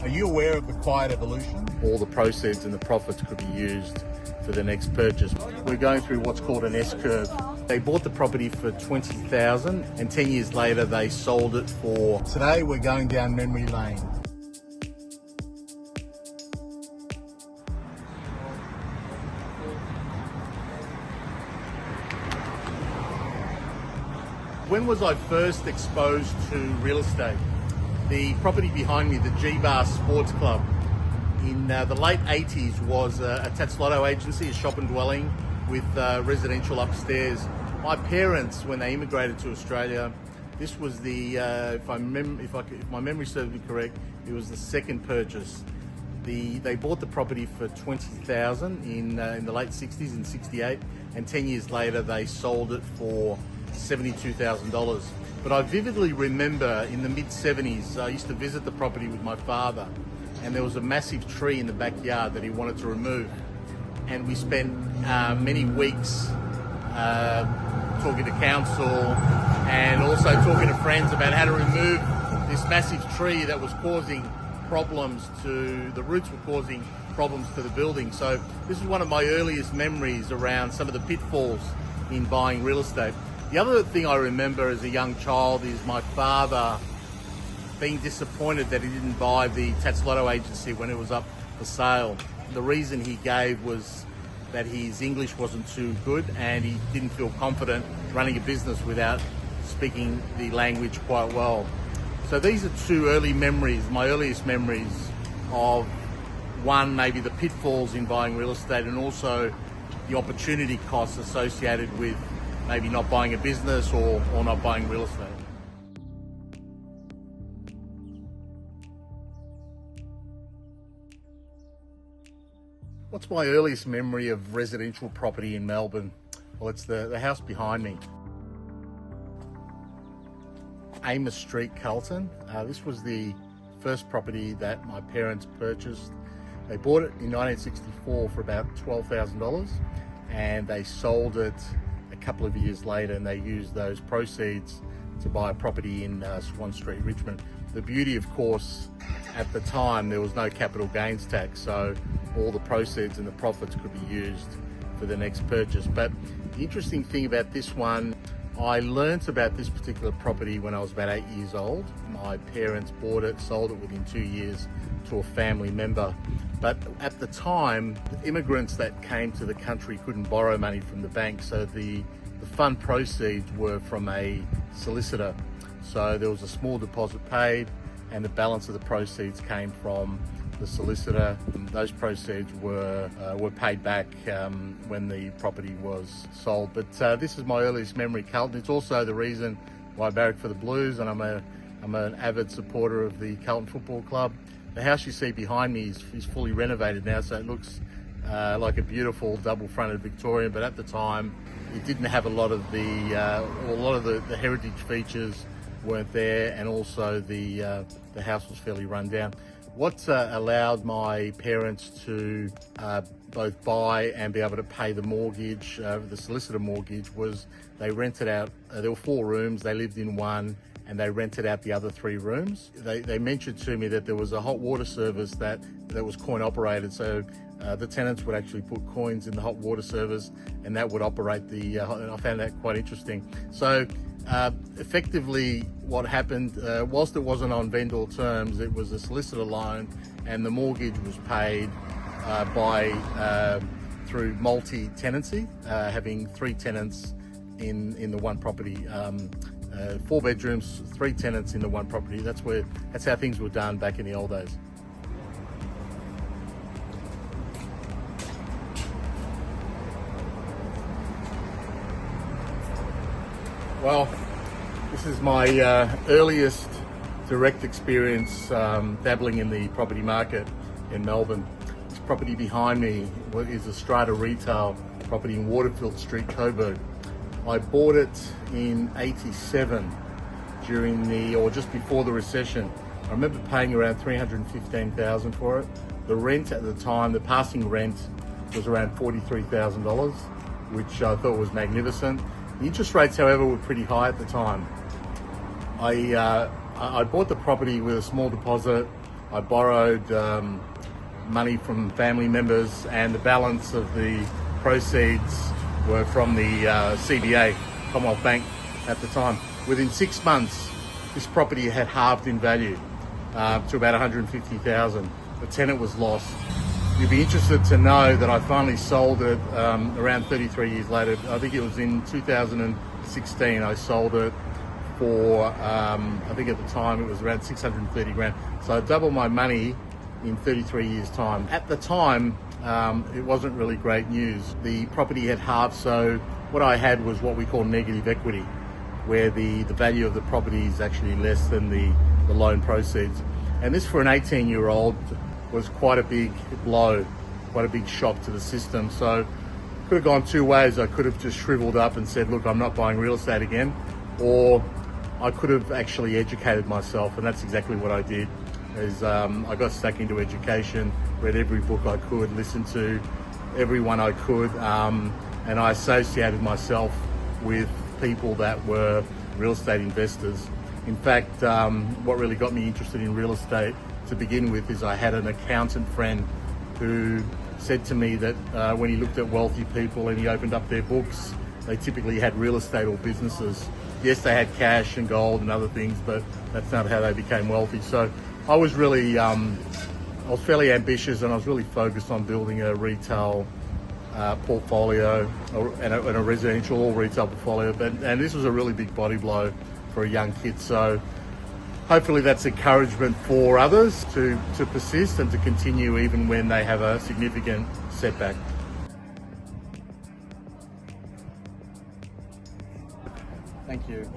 Are you aware of the quiet evolution? All the proceeds and the profits could be used for the next purchase. We're going through what's called an S-curve. They bought the property for $20,000 and 10 years later they sold it for... Today we're going down memory lane. When was I first exposed to real estate? The property behind me, the G-Bar Sports Club, in the late 80s was a TASS agency, a shop and dwelling with residential upstairs. My parents, when they immigrated to Australia, this was the, if my memory serves me correct, it was the second purchase. They bought the property for $20,000 in the late 60s, in '68, and 10 years later they sold it for $72,000. But I vividly remember in the mid-70s, I used to visit the property with my father, and there was a massive tree in the backyard that he wanted to remove. And we spent many weeks talking to council and also talking to friends about how to remove this massive tree that was causing problems the roots were causing problems to the building. So this is one of my earliest memories around some of the pitfalls in buying real estate. The other thing I remember as a young child is my father being disappointed that he didn't buy the TASS agency when it was up for sale. The reason he gave was that his English wasn't too good and he didn't feel confident running a business without speaking the language quite well. So these are two early memories, my earliest memories of one, maybe the pitfalls in buying real estate and also the opportunity costs associated with maybe not buying a business or not buying real estate. What's my earliest memory of residential property in Melbourne? Well, it's the house behind me. Amos Street, Carlton. This was the first property that my parents purchased. They bought it in 1964 for about $12,000 and they sold it a couple of years later, and they used those proceeds to buy a property in Swan Street, Richmond. The beauty, of course, at the time there was no capital gains tax, so all the proceeds and the profits could be used for the next purchase. But the interesting thing about this one, I learnt about this particular property when I was about 8 years old. My parents bought it, sold it within 2 years to a family member. But at the time, the immigrants that came to the country couldn't borrow money from the bank, so the fund proceeds were from a solicitor. So there was a small deposit paid and the balance of the proceeds came from the solicitor. And those proceeds were paid back when the property was sold. But this is my earliest memory, Carlton. It's also the reason why I barracked for the Blues, and I'm an avid supporter of the Carlton Football Club. The house you see behind me is fully renovated now, so it looks like a beautiful double-fronted Victorian. But at the time, it didn't have a lot of the heritage features weren't there, and also the house was fairly run down. What allowed my parents to both buy and be able to pay the mortgage, the solicitor mortgage, was they rented out. There were 4 rooms. They lived in one, and they rented out the other 3 rooms. They mentioned to me that there was a hot water service that was coin operated, so the tenants would actually put coins in the hot water service and that would operate the, I found that quite interesting. So effectively what happened, whilst it wasn't on vendor terms, it was a solicitor loan and the mortgage was paid through multi-tenancy, having 3 tenants in the one property. 4 bedrooms, 3 tenants in the one property. That's how things were done back in the old days. Well, this is my earliest direct experience dabbling in the property market in Melbourne. This property behind me is a strata retail property in Waterfield Street, Coburg. I bought it in '87 just before the recession. I remember paying around $315,000 for it. The rent at the time, the passing rent, was around $43,000, which I thought was magnificent. The interest rates, however, were pretty high at the time. I bought the property with a small deposit. I borrowed money from family members, and the balance of the proceeds were from the CBA, Commonwealth Bank at the time. Within 6 months, this property had halved in value to about $150,000. The tenant was lost. You'd be interested to know that I finally sold it around 33 years later. I think it was in 2016 I sold it for, I think at the time it was around 630 grand. So I doubled my money in 33 years time. At the time, it wasn't really great news. The property had halved, so what I had was what we call negative equity, where the value of the property is actually less than the loan proceeds. And this, for an 18-year-old, was quite a big blow, quite a big shock to the system. So it could have gone two ways. I could have just shriveled up and said, look, I'm not buying real estate again, or I could have actually educated myself, and that's exactly what I did. I got stuck into education, read every book I could, listened to everyone I could, and I associated myself with people that were real estate investors. In fact, what really got me interested in real estate to begin with is I had an accountant friend who said to me that when he looked at wealthy people and he opened up their books, they typically had real estate or businesses. Yes, they had cash and gold and other things, but that's not how they became wealthy. So I was really, I was fairly ambitious, and I was really focused on building a retail portfolio and a residential or retail portfolio. And this was a really big body blow for a young kid. So hopefully that's encouragement for others to persist and to continue even when they have a significant setback. Thank you.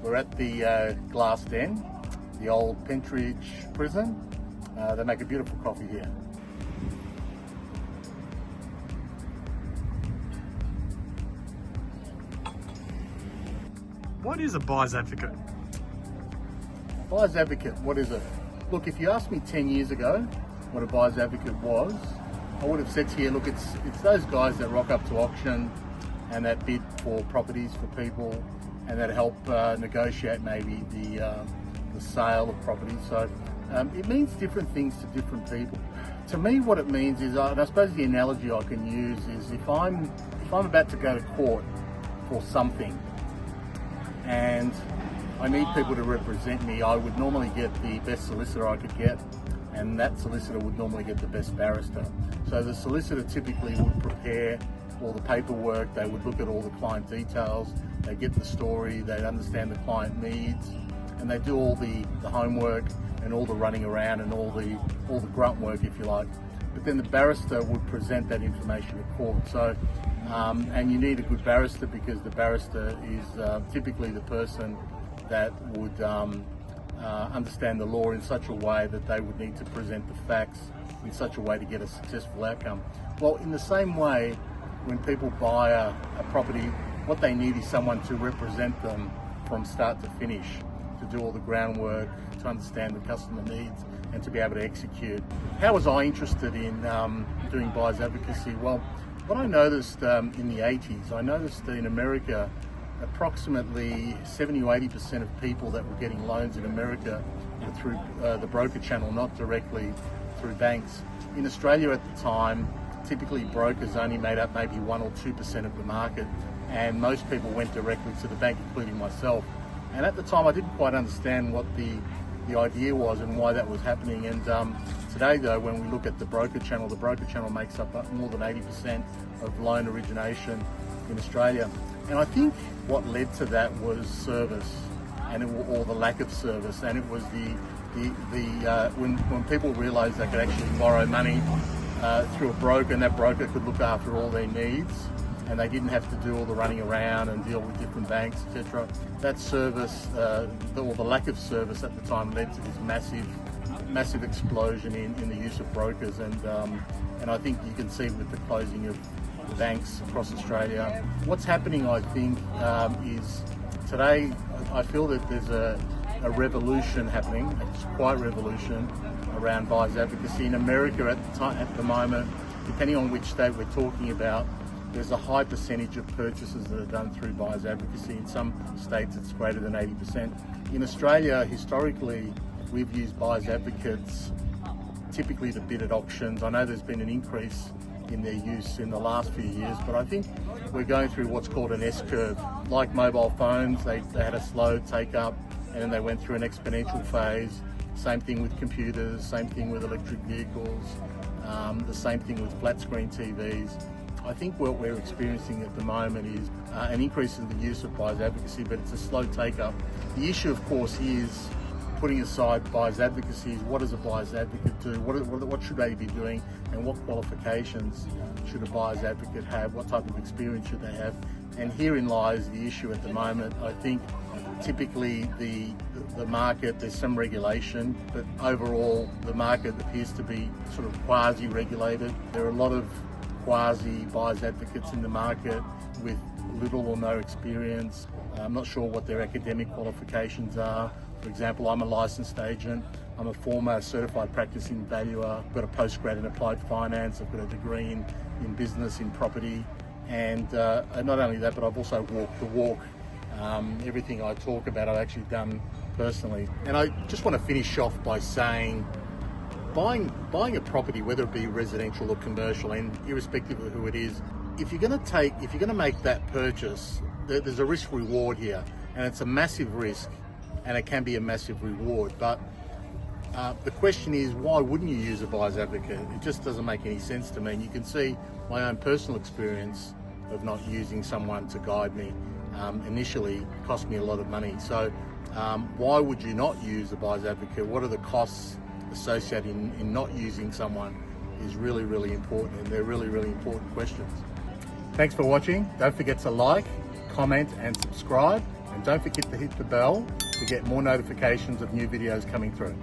We're at the Glass Den, the old Pentridge prison. They make a beautiful coffee here. What is a buyer's advocate? Buyer's advocate, what is it? Look, if you asked me 10 years ago what a buyer's advocate was, I would have said to you, look, it's those guys that rock up to auction and that bid for properties for people and that help negotiate maybe the sale of properties. So it means different things to different people. To me, what it means is, and I suppose the analogy I can use is if I'm about to go to court for something and I need people to represent me, I would normally get the best solicitor I could get, and that solicitor would normally get the best barrister. So the solicitor typically would prepare all the paperwork, they would look at all the client details, they get the story, they'd understand the client needs, and they do all the homework and all the running around and all the grunt work, if you like. But then the barrister would present that information at court. So, and you need a good barrister because the barrister is typically the person that would understand the law in such a way that they would need to present the facts in such a way to get a successful outcome. Well, in the same way, when people buy a property, what they need is someone to represent them from start to finish, to do all the groundwork, to understand the customer needs, and to be able to execute. How was I interested in doing buyers advocacy? Well, what I noticed in the 80s, I noticed that in America, approximately 70 or 80% of people that were getting loans in America were through the broker channel, not directly through banks. In Australia at the time, typically brokers only made up maybe 1 or 2% of the market, and most people went directly to the bank, including myself. And at the time I didn't quite understand what the idea was and why that was happening. And today though, when we look at the broker channel makes up more than 80% of loan origination in Australia. And I think what led to that was service, or the lack of service, and it was when people realised they could actually borrow money through a broker, and that broker could look after all their needs, and they didn't have to do all the running around and deal with different banks, etc. That service, or the lack of service at the time, led to this massive explosion in the use of brokers, and I think you can see with the closing of banks across Australia. What's happening, I think, is today I feel that there's a revolution happening, a quiet revolution around buyers advocacy in America at the moment. Depending on which state we're talking about, there's a high percentage of purchases that are done through Buyers Advocacy. In some states it's greater than 80%. In Australia, historically, we've used Buyers Advocates typically to bid at auctions. I know there's been an increase in their use in the last few years, but I think we're going through what's called an S-curve. Like mobile phones, they had a slow take-up and then they went through an exponential phase. Same thing with computers, same thing with electric vehicles, the same thing with flat screen TVs. I think what we're experiencing at the moment is an increase in the use of Buyers Advocacy, but it's a slow take-up. The issue, of course, is putting aside Buyers Advocacy is what does a Buyers Advocate do? What should they be doing, and what qualifications should a Buyers Advocate have? What type of experience should they have? And herein lies the issue at the moment. I think typically the market, there's some regulation, but overall the market appears to be sort of quasi-regulated. There are a lot of quasi-Buyers Advocates in the market with little or no experience. I'm not sure what their academic qualifications are. For example, I'm a licensed agent. I'm a former certified practicing valuer. I've got a postgrad in applied finance. I've got a degree in business, in property. And not only that, but I've also walked the walk. Everything I talk about, I've actually done personally. And I just want to finish off by saying, buying a property, whether it be residential or commercial, and irrespective of who it is, if you're going to make that purchase, there's a risk reward here, and it's a massive risk, and it can be a massive reward. But the question is, why wouldn't you use a Buyers Advocate? It just doesn't make any sense to me. And you can see my own personal experience of not using someone to guide me. Initially cost me a lot of money. So why would you not use a Buyers Advocate? What are the costs associated in not using someone is really, really important, and they're really, really important questions. Thanks for watching. Don't forget to like, comment and subscribe, and don't forget to hit the bell to get more notifications of new videos coming through.